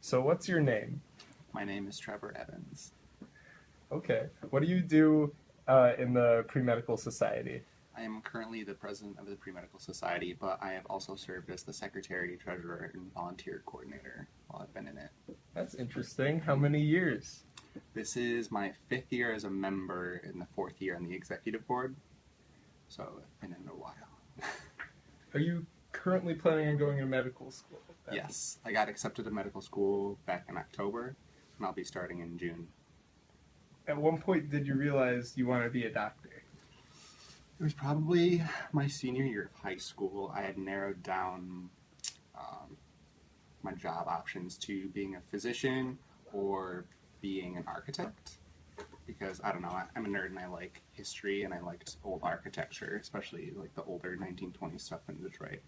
So what's your name? My name is Trevor Evans. Okay. What do you do in the Pre-Medical Society? I am currently the president of the Pre-Medical Society, but I have also served as the secretary, treasurer, and volunteer coordinator while I've been in it. That's interesting. How many years? This is my 5th year as a member and the 4th year on the executive board, so I've been in it a while. Are you currently planning on going to medical school? Yes, I got accepted to medical school back in October, and I'll be starting in June. At one point, did you realize you want to be a doctor? It was probably my senior year of high school. I had narrowed down my job options to being a physician or being an architect, because I don't know, I'm a nerd and I like history and I liked old architecture, especially like the older 1920s stuff in Detroit.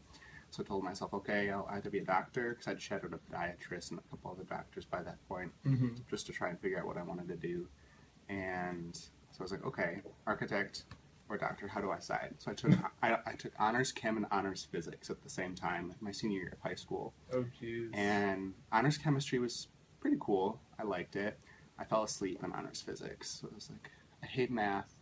So I told myself, okay, I'll either be a doctor, because I'd shadowed a podiatrist and a couple other doctors by that point, just to try and figure out what I wanted to do. And so I was like, okay, architect or doctor, how do I decide? So I took honors chem and honors physics at the same time, my senior year of high school. Oh, jeez. And honors chemistry was pretty cool. I liked it. I fell asleep in honors physics. So it was like, I hate math,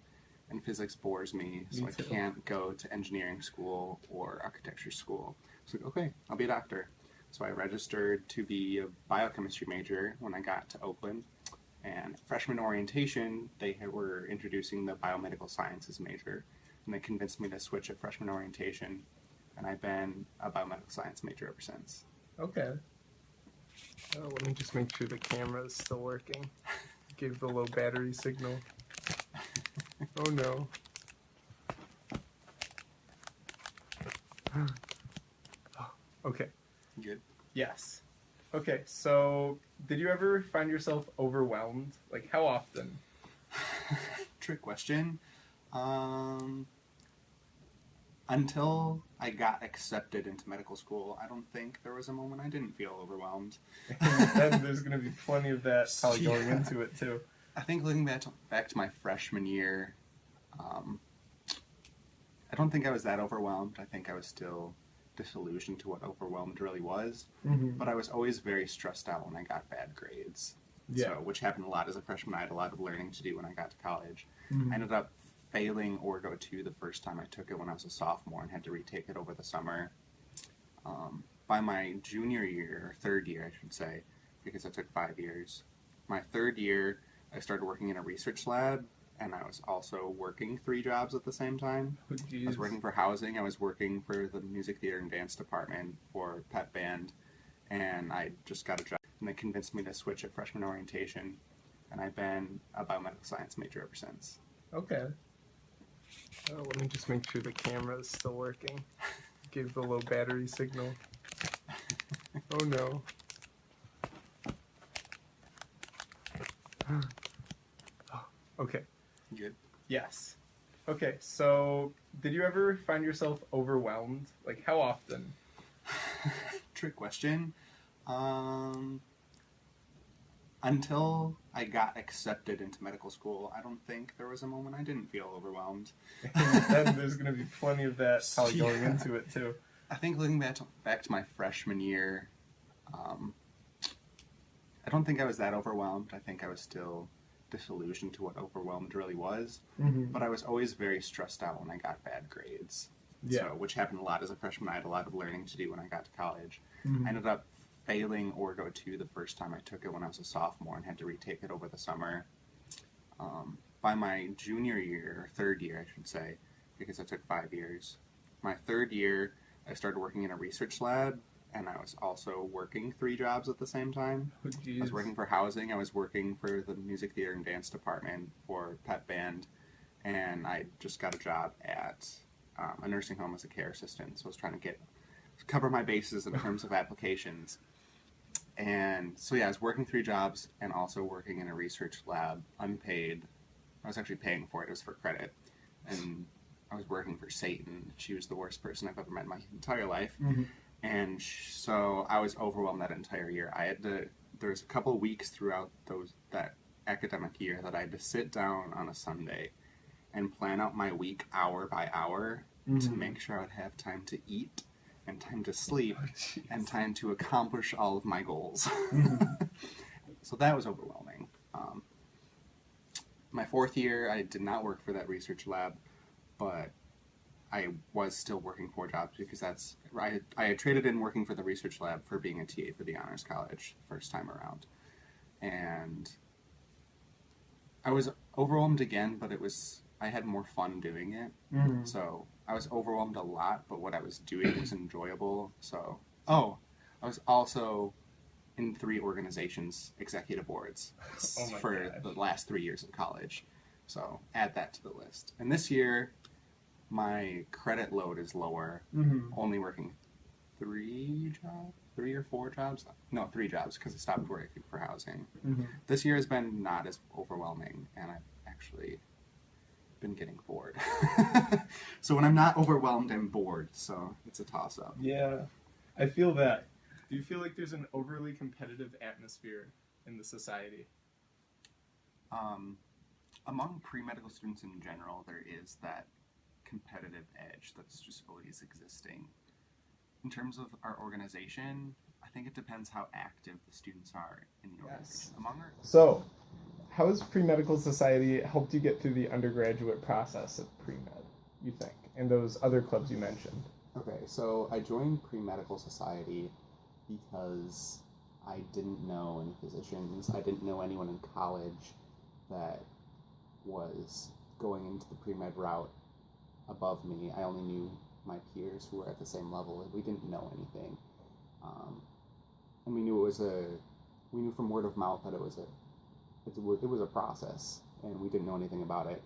and physics bores me, so Me I too. can't go to engineering school or architecture school. So okay, I'll be a doctor. So I registered to be a biochemistry major when I got to Oakland. And freshman orientation, they were introducing the biomedical sciences major, and they convinced me to switch at freshman orientation, and I've been a biomedical science major ever since. Okay. Let me just make sure the camera is still working. Gave the low battery signal. Oh no. Okay. Good. Yes. Okay, so did you ever find yourself overwhelmed? Like, how often? Trick question. Until I got accepted into medical school, I don't think there was a moment I didn't feel overwhelmed. And then there's going to be plenty of that probably going into it, too. I think looking back to my freshman year, I don't think I was that overwhelmed. I think I was still disillusioned to what overwhelmed really was. But I was always very stressed out when I got bad grades. Yeah. So, which happened a lot as a freshman. I had a lot of learning to do when I got to college. I ended up failing Orgo 2 the first time I took it when I was a sophomore and had to retake it over the summer. By my junior year, or 3rd year I should say, because I took 5 years, my 3rd year I started working in a research lab, and I was also working 3 jobs at the same time. Oh, I was working for housing, I was working for the music theater and dance department for pep band, and I just got a job, and they convinced me to switch at freshman orientation, and I've been a biomedical science major ever since. Okay. Let me just make sure the camera is still working. Gave the low battery signal. Oh no. Okay. Good. Yes. Okay, so did you ever find yourself overwhelmed? Like, how often? Trick question. Until I got accepted into medical school, I don't think there was a moment I didn't feel overwhelmed. And then there's going to be plenty of that probably going into it, too. I think looking back to my freshman year, I don't think I was that overwhelmed. I think I was still disillusioned to what overwhelmed really was. But I was always very stressed out when I got bad grades. Yeah. So, which happened a lot as a freshman. I had a lot of learning to do when I got to college. I ended up failing Orgo 2 the first time I took it when I was a sophomore and had to retake it over the summer. By my junior year, or 3rd year I should say, because I took 5 years, my 3rd year I started working in a research lab, and I was also working 3 jobs at the same time. Oh, I was working for housing, I was working for the music theater and dance department for pep band, and I just got a job at a nursing home as a care assistant, so I was trying to cover my bases in terms of applications. And so yeah, I was working 3 jobs and also working in a research lab, unpaid. I was actually paying for it. It was for credit. And I was working for Satan. She was the worst person I've ever met in my entire life. And so I was overwhelmed that entire year. There was a couple of weeks throughout that academic year that I had to sit down on a Sunday and plan out my week hour by hour to make sure I would have time to eat and time to sleep and time to accomplish all of my goals. So that was overwhelming. My fourth year, I did not work for that research lab, but I was still working 4 jobs because I had traded in working for the research lab for being a TA for the Honors College first time around. And I was overwhelmed again, but I had more fun doing it. So I was overwhelmed a lot, but what I was doing was enjoyable. So, I was also in 3 organizations, executive boards, for the last 3 years of college. So add that to the list. And this year, my credit load is lower, only working 3 or 4 jobs. No, 3 jobs because I stopped working for housing. This year has been not as overwhelming, and I've actually been getting bored. So when I'm not overwhelmed, I'm bored. So it's a toss-up. Yeah, I feel that. Do you feel like there's an overly competitive atmosphere in the society? Among pre-medical students in general, there is that competitive edge that's just always existing. In terms of our organization, I think it depends how active the students are in the organization. So, how has pre-medical society helped you get through the undergraduate process of pre-med, you think, and those other clubs you mentioned? Okay, so I joined pre-medical society because I didn't know any physicians. I didn't know anyone in college that was going into the pre-med route above me. I only knew my peers who were at the same level, and we didn't know anything. And we knew we knew from word of mouth that it was a process, and we didn't know anything about it.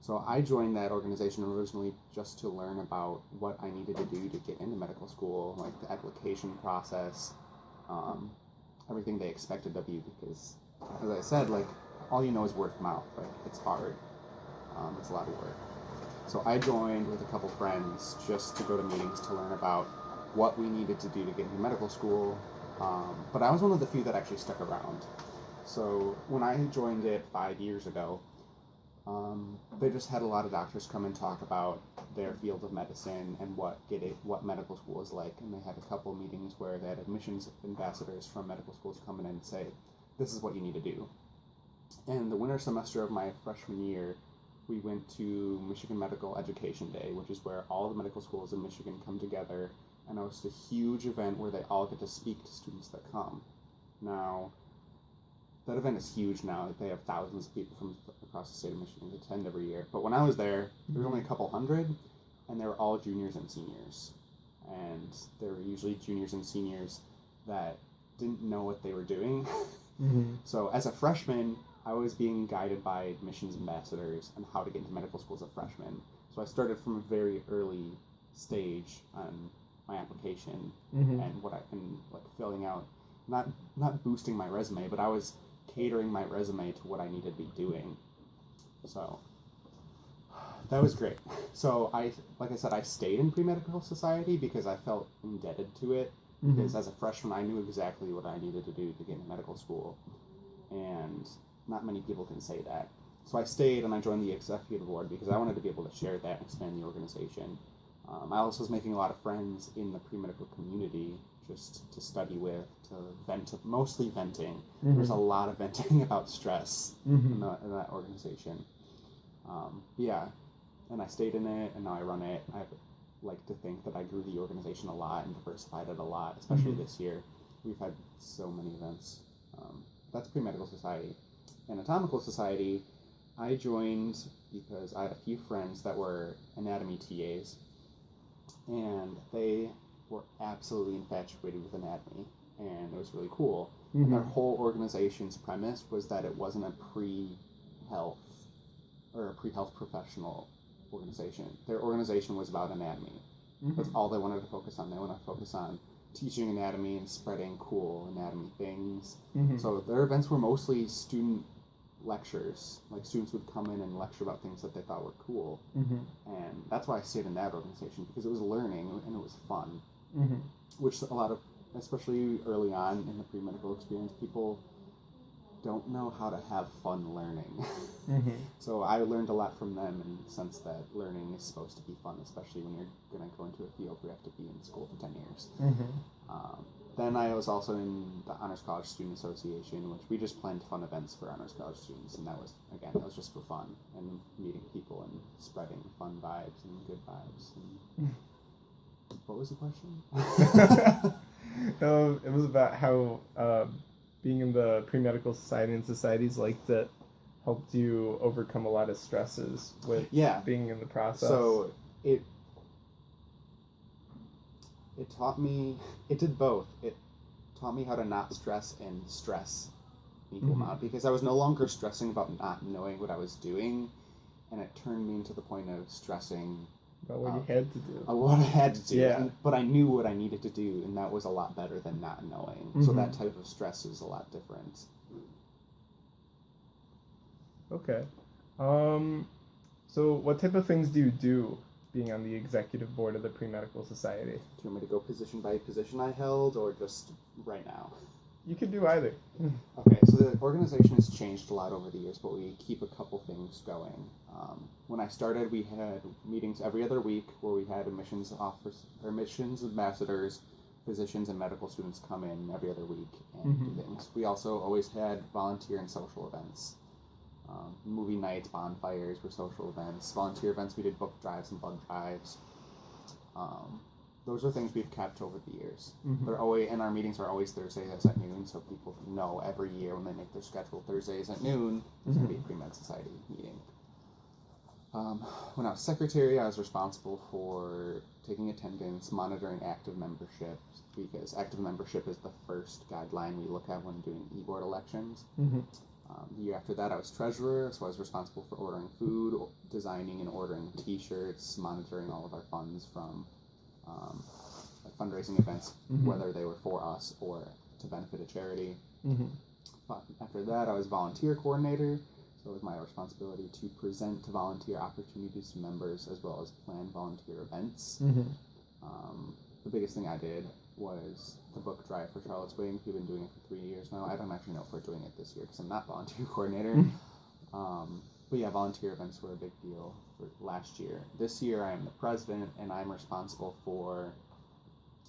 So I joined that organization originally just to learn about what I needed to do to get into medical school, like the application process, everything they expected of you, because, as I said, like, all you know is word of mouth. Like, it's hard. It's a lot of work. So I joined with a couple friends just to go to meetings to learn about what we needed to do to get into medical school. But I was one of the few that actually stuck around. So when I joined it 5 years ago, they just had a lot of doctors come and talk about their field of medicine and what medical school is like. And they had a couple meetings where they had admissions ambassadors from medical schools come in and say, this is what you need to do. And the winter semester of my freshman year, we went to Michigan Medical Education Day, which is where all the medical schools in Michigan come together, and host a huge event where they all get to speak to students that come. Now, that event is huge now. They have thousands of people from across the state of Michigan that attend every year. But when I was there were only a couple hundred, and they were all juniors and seniors. And there were usually juniors and seniors that didn't know what they were doing. So as a freshman, I was being guided by admissions ambassadors on how to get into medical school as a freshman. So I started from a very early stage on my application and filling out, not boosting my resume, but I was catering my resume to what I needed to be doing. So that was great. So like I said, I stayed in pre-medical society because I felt indebted to it. Because as a freshman, I knew exactly what I needed to do to get into medical school. And not many people can say that. So I stayed and I joined the executive board because I wanted to be able to share that and expand the organization. I also was making a lot of friends in the pre-medical community just to study with, to vent, mostly venting. There's a lot of venting about stress in that organization. And I stayed in it, and now I run it. I like to think that I grew the organization a lot and diversified it a lot, especially this year. We've had so many events. That's pre-medical society. Anatomical society, I joined because I had a few friends that were anatomy TAs, and they were absolutely infatuated with anatomy, and it was really cool. And their whole organization's premise was that it wasn't a pre-health professional organization. Their organization was about anatomy. That's all they wanted to focus on. They wanted to focus on teaching anatomy and spreading cool anatomy things. So their events were mostly student lectures. Like, students would come in and lecture about things that they thought were cool. And that's why I stayed in that organization, because it was learning and it was fun. Which a lot of, especially early on in the pre-medical experience, people don't know how to have fun learning. Mm-hmm. So I learned a lot from them in the sense that learning is supposed to be fun, especially when you're going to go into a field where you have to be in school for 10 years. Mm-hmm. Then I was also in the Honors College Student Association, which we just planned fun events for Honors College students, and that was just for fun and meeting people and spreading fun vibes and good vibes. And what was the question? It was about how being in the pre-medical society and societies like that helped you overcome a lot of stresses with being in the process. So it taught me, it did both. It taught me how to not stress and stress equal amount, because I was no longer stressing about not knowing what I was doing, and it turned me into the point of stressing about what you had to do. What I had to do, yeah. But I knew what I needed to do, and that was a lot better than not knowing. So that type of stress is a lot different. Okay. So what type of things do you do being on the executive board of the Pre-Medical Society? Do you want me to go position by position I held, or just right now? You could do either. Okay, so the organization has changed a lot over the years, but we keep a couple things going. When I started, we had meetings every other week where we had admissions ambassadors, physicians, and medical students come in every other week and do things. We also always had volunteer and social events. Movie nights, bonfires were social events. Volunteer events, we did book drives and bug drives. Those are things we've kept over the years. They're always, and our meetings are always Thursdays at noon, so people know every year when they make their schedule Thursdays at noon, there's going to be a Pre-Med Society meeting. When I was secretary, I was responsible for taking attendance, monitoring active membership, because active membership is the first guideline we look at when doing e-board elections. The year after that, I was treasurer, so I was responsible for ordering food, designing and ordering t-shirts, monitoring all of our funds from fundraising events, whether they were for us or to benefit a charity. But after that, I was volunteer coordinator, so it was my responsibility to present volunteer opportunities to members as well as plan volunteer events. The biggest thing I did was the book drive for Charlotte's Wing. We've been doing it for 3 years now. I don't actually know if we're doing it this year because I'm not volunteer coordinator. But yeah, volunteer events were a big deal for last year. This year I am the president, and I'm responsible for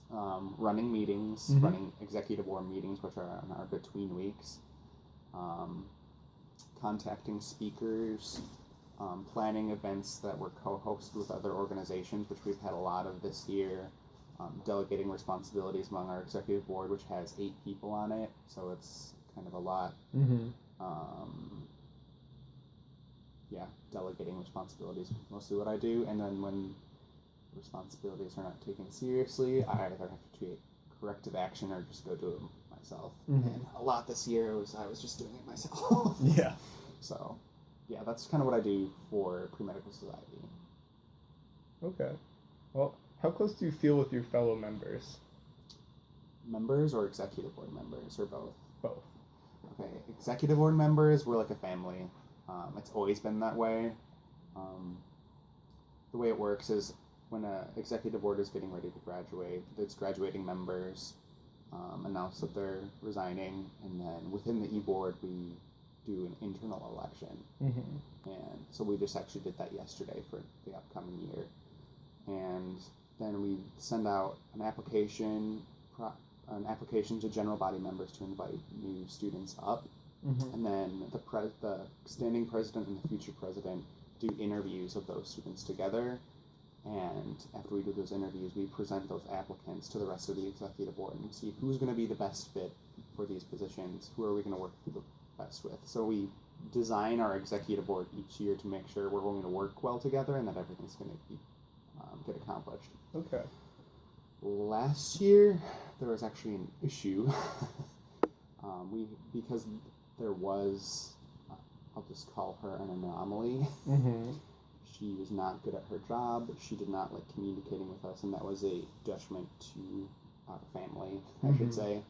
running meetings, running executive board meetings, which are on our between weeks, contacting speakers, planning events that were co-hosted with other organizations, which we've had a lot of this year, delegating responsibilities among our executive board, which has 8 people on it, so it's kind of a lot. Delegating responsibilities is mostly what I do, and then when responsibilities are not taken seriously, I either have to take corrective action or just go do it myself. And a lot this year I was just doing it myself. So, yeah, that's kind of what I do for Pre-Medical Society. Okay. Well, how close do you feel with your fellow members? Members or executive board members, or both? Both. Okay, executive board members, we're like a family. It's always been that way. The way it works is when an executive board is getting ready to graduate, its graduating members announce that they're resigning, and then within the e-board we do an internal election. And so we just actually did that yesterday for the upcoming year. And then we send out an application to general body members to invite new students up. And then the standing president and the future president do interviews of those students together. And after we do those interviews, we present those applicants to the rest of the executive board and see who's going to be the best fit for these positions, who are we going to work the best with. So we design our executive board each year to make sure we're going to work well together and that everything's going to get accomplished. Okay. Last year, there was actually an issue. Because there was, I'll just call her an anomaly. She was not good at her job. She did not like communicating with us, and that was a detriment to our family, I should say.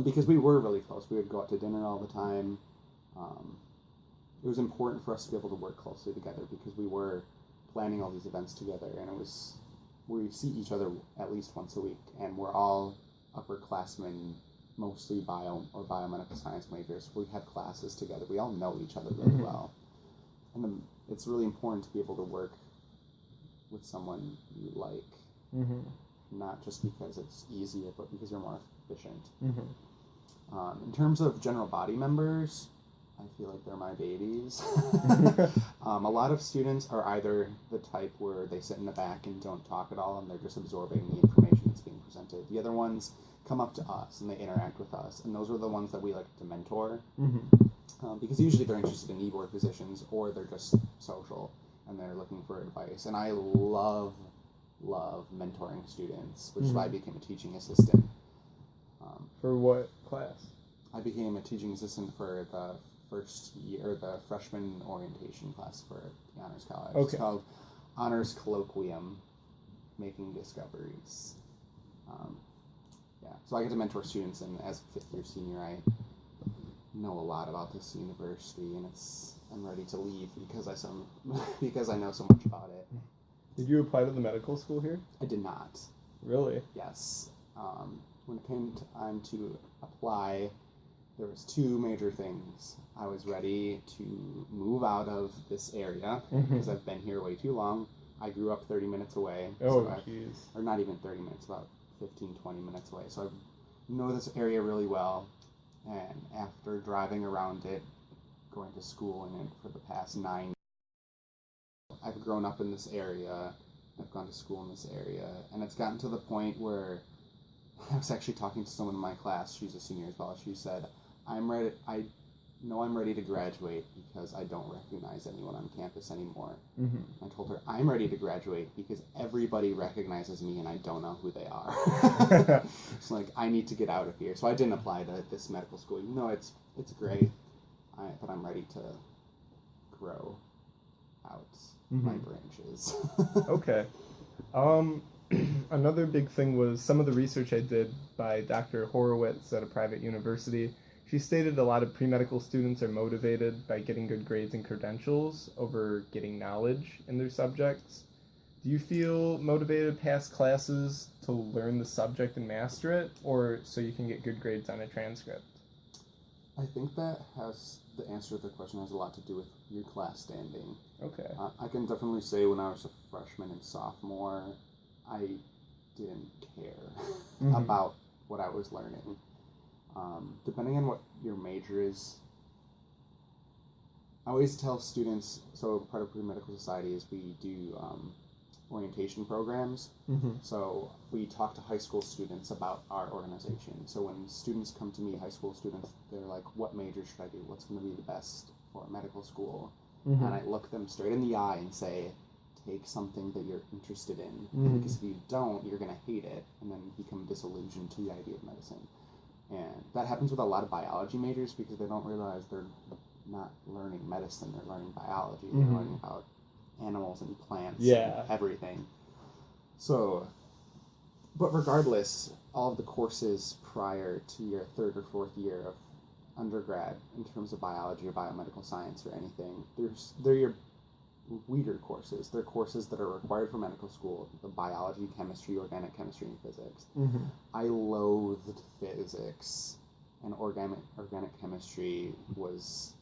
Because we were really close. We would go out to dinner all the time. It was important for us to be able to work closely together because we were planning all these events together, and we see each other at least once a week, and we're all upperclassmen mostly bio or biomedical science majors. We have classes together. We all know each other really well. And it's really important to be able to work with someone you like, not just because it's easier, but because you're more efficient. In terms of general body members, I feel like they're my babies. A lot of students are either the type where they sit in the back and don't talk at all, and they're just absorbing the information that's being presented. The other ones come up to us and they interact with us, and those are the ones that we like to mentor, because usually they're interested in e-board positions, or they're just social and they're looking for advice. And I love mentoring students, which is why I became a teaching assistant. For what class? I became a teaching assistant for the first year, the freshman orientation class for the Honors College. Okay. It's called Honors Colloquium, Making Discoveries. So I get to mentor students, and as a fifth-year senior, I know a lot about this university, and I'm ready to leave because I know so much about it. Did you apply to the medical school here? I did not. Really? Yes. When it came time to apply, there was two major things. I was ready to move out of this area because I've been here way too long. I grew up 30 minutes away. Oh, jeez. Or not even 30 minutes, about 15, 20 minutes away. So I know this area really well. And after driving around it, going to school in it for the past 9 years, I've grown up in this area. I've gone to school in this area. And it's gotten to the point where I was actually talking to someone in my class. She's a senior as well. She said, I'm ready to graduate because I don't recognize anyone on campus anymore. I told her, I'm ready to graduate because everybody recognizes me and I don't know who they are. It's like, I need to get out of here. So I didn't apply to this medical school, even though it's great, but I'm ready to grow out my branches. Okay. Another big thing was some of the research I did by Dr. Horowitz at a private university. She stated a lot of pre-medical students are motivated by getting good grades and credentials over getting knowledge in their subjects. Do you feel motivated to pass classes to learn the subject and master it, or so you can get good grades on a transcript? I think the answer to the question has a lot to do with your class standing. Okay. I can definitely say when I was a freshman and sophomore, I didn't care about what I was learning. Depending on what your major is, I always tell students, so part of pre-medical society is we do orientation programs. So we talk to high school students about our organization. So when students come to me, high school students, they're like, what major should I do? What's going to be the best for medical school? And I look them straight in the eye and say, take something that you're interested in, because if you don't, you're going to hate it and then become disillusioned to the idea of medicine. And that happens with a lot of biology majors because they don't realize they're not learning medicine, they're learning biology, they're learning about animals and plants and everything. So, but regardless, all of the courses prior to your third or fourth year of undergrad in terms of biology or biomedical science or anything, they're your weeder courses. They're courses that are required for medical school, the biology, chemistry, organic chemistry, and physics. I loathed physics, and organic chemistry was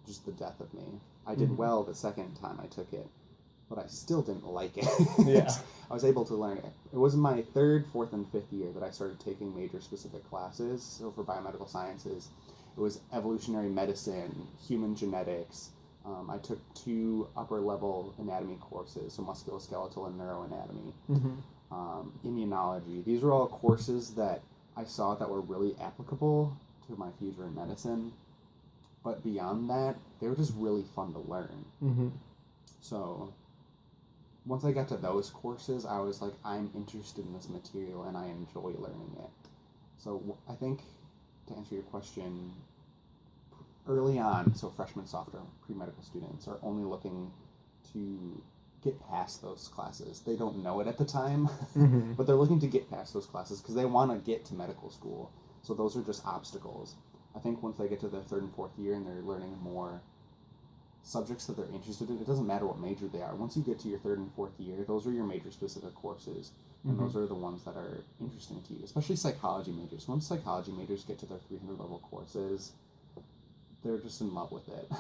just the death of me. I did well the second time I took it, but I still didn't like it. I was able to learn it. It was in my third, fourth, and fifth year that I started taking major specific classes. So for biomedical sciences, it was evolutionary medicine, human genetics. I took 2 upper-level anatomy courses, so musculoskeletal and neuroanatomy, immunology. These were all courses that I saw that were really applicable to my future in medicine. But beyond that, they were just really fun to learn. So once I got to those courses, I was like, I'm interested in this material and I enjoy learning it. So I think, to answer your question, early on, so freshman, sophomore, pre-medical students are only looking to get past those classes. They don't know it at the time, but they're looking to get past those classes because they want to get to medical school. So those are just obstacles. I think once they get to their third and fourth year and they're learning more subjects that they're interested in, it doesn't matter what major they are. Once you get to your third and fourth year, those are your major specific courses. and those are the ones that are interesting to you, especially psychology majors. Once psychology majors get to their 300 level courses, they're just in love with it. Where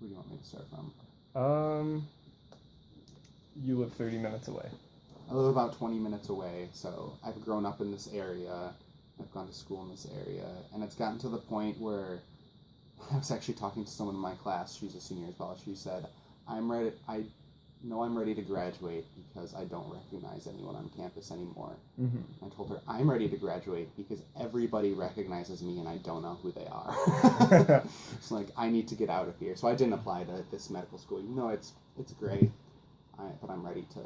do you want me to start from? You live 30 minutes away. I live about 20 minutes away, so I've grown up in this area. I've gone to school in this area, and it's gotten to the point where I was actually talking to someone in my class. She's a senior as well. She said, I'm ready to graduate because I don't recognize anyone on campus anymore. I told her, I'm ready to graduate because everybody recognizes me and I don't know who they are. So like, I need to get out of here. So I didn't apply to this medical school. You know, it's great, but I'm ready to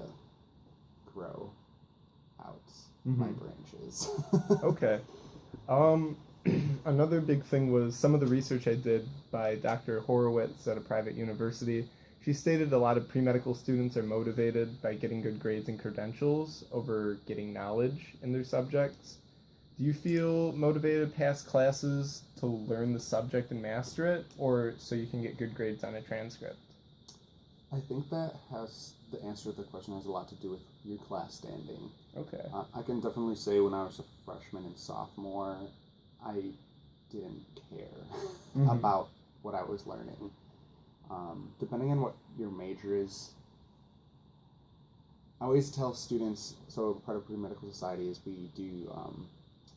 grow out my branches. Okay. Another big thing was some of the research I did by Dr. Horowitz at a private university. She stated a lot of pre-medical students are motivated by getting good grades and credentials over getting knowledge in their subjects. Do you feel motivated to pass classes to learn the subject and master it, or so you can get good grades on a transcript? I think that the answer to the question has a lot to do with your class standing. Okay. I can definitely say when I was a freshman and sophomore, I didn't care about what I was learning. Depending on what your major is, I always tell students, so part of pre-medical society is we do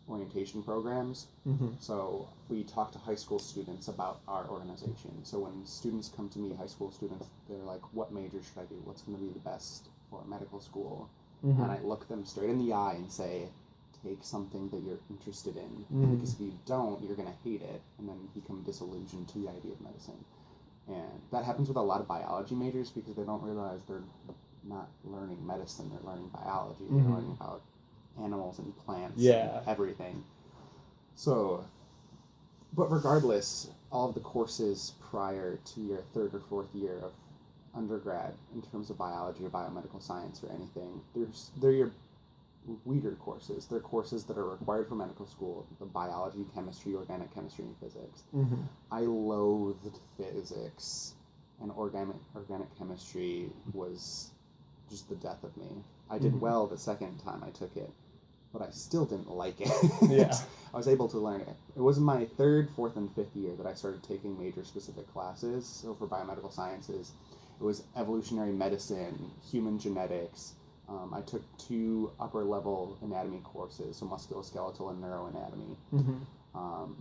orientation programs. So we talk to high school students about our organization. So when students come to me, high school students, they're like, what major should I do? What's going to be the best for medical school? And I look them straight in the eye and say, take something that you're interested in, because if you don't, you're going to hate it and then become disillusioned to the idea of medicine. And that happens with a lot of biology majors because they don't realize they're not learning medicine, they're learning biology, they're learning about animals and plants and everything. So, but regardless, all of the courses prior to your third or fourth year of undergrad in terms of biology or biomedical science or anything, they're your weeder courses. They're courses that are required for medical school, the biology, chemistry, organic chemistry, and physics. I loathed physics, and organic chemistry was just the death of me. I did well the second time I took it, but I still didn't like it. I was able to learn it. It was my third, fourth, and fifth year that I started taking major-specific classes. So for biomedical sciences, it was evolutionary medicine, human genetics. I took 2 upper-level anatomy courses, so musculoskeletal and neuroanatomy,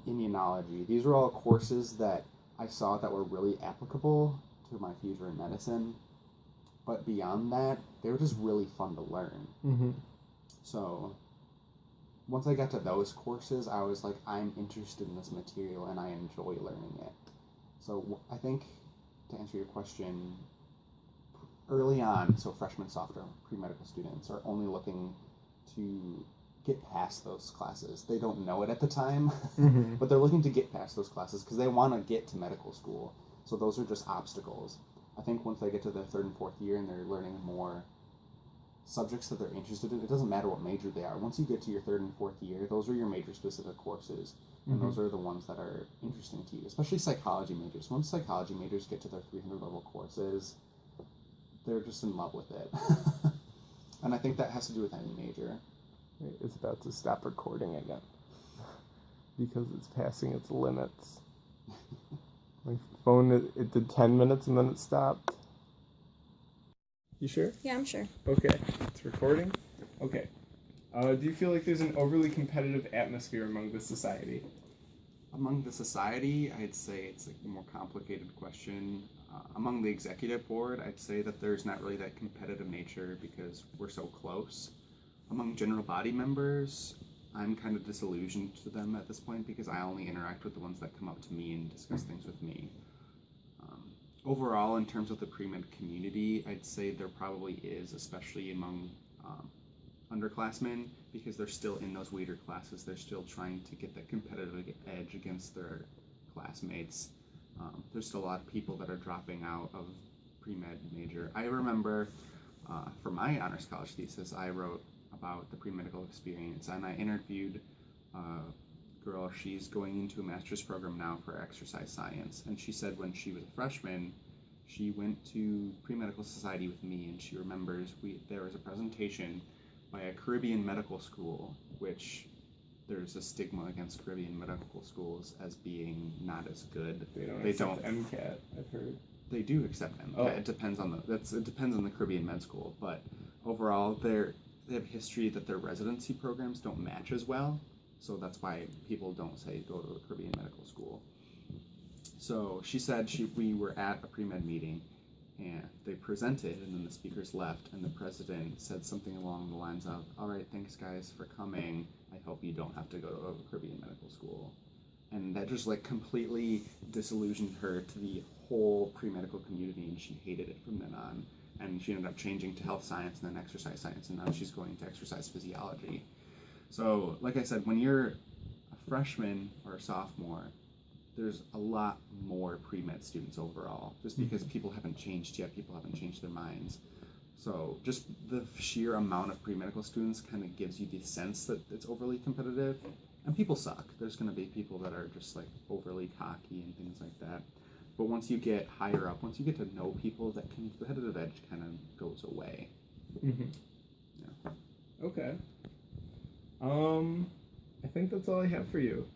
immunology. These were all courses that I saw that were really applicable to my future in medicine. But beyond that, they were just really fun to learn. So once I got to those courses, I was like, I'm interested in this material and I enjoy learning it. So I think, to answer your question, early on, so freshman, sophomore, pre-medical students are only looking to get past those classes. They don't know it at the time, but they're looking to get past those classes because they want to get to medical school. So those are just obstacles. I think once they get to their third and fourth year and they're learning more subjects that they're interested in, it doesn't matter what major they are. Once you get to your third and fourth year, those are your major-specific courses, and those are the ones that are interesting to you, especially psychology majors. Once psychology majors get to their 300-level courses, they're just in love with it. And I think that has to do with any major. It's about to stop recording again because it's passing its limits. My phone, it did 10 minutes and then it stopped. You sure? Yeah, I'm sure. Okay, it's recording? Okay. Do you feel like there's an overly competitive atmosphere among the society? Among the society, I'd say it's a more complicated question. Among the executive board, I'd say that there's not really that competitive nature because we're so close. Among general body members, I'm kind of disillusioned to them at this point because I only interact with the ones that come up to me and discuss things with me. Overall, in terms of the pre-med community, I'd say there probably is, especially among underclassmen, because they're still in those weeder classes. They're still trying to get that competitive edge against their classmates. There's still a lot of people that are dropping out of pre-med major. I remember for my honors college thesis, I wrote about the pre-medical experience, and I interviewed a girl. She's going into a master's program now for exercise science, and she said when she was a freshman, She went to pre-medical society with me, and she remembers there was a presentation by a Caribbean medical school, which there's a stigma against Caribbean medical schools as being not as good. They don't accept MCAT, I've heard. They do accept MCAT. Oh. It depends on it depends on the Caribbean med school, but overall they have history that their residency programs don't match as well, so that's why people don't say go to a Caribbean medical school. So she said we were at a pre-med meeting, and they presented, and then the speakers left, and the president said something along the lines of, "All right, thanks guys for coming. I hope you don't have to go to a Caribbean medical school." And that just like completely disillusioned her to the whole pre-medical community, and she hated it from then on. And she ended up changing to health science and then exercise science, and now she's going to exercise physiology. So, like I said, when you're a freshman or a sophomore, there's a lot more pre-med students overall, just because people haven't changed yet, people haven't changed their minds. So just the sheer amount of pre-medical students kind of gives you the sense that it's overly competitive. And people suck. There's going to be people that are just like overly cocky and things like that. But once you get higher up, once you get to know people, that competitive edge kind of goes away. Mm-hmm. Yeah. Okay. I think that's all I have for you.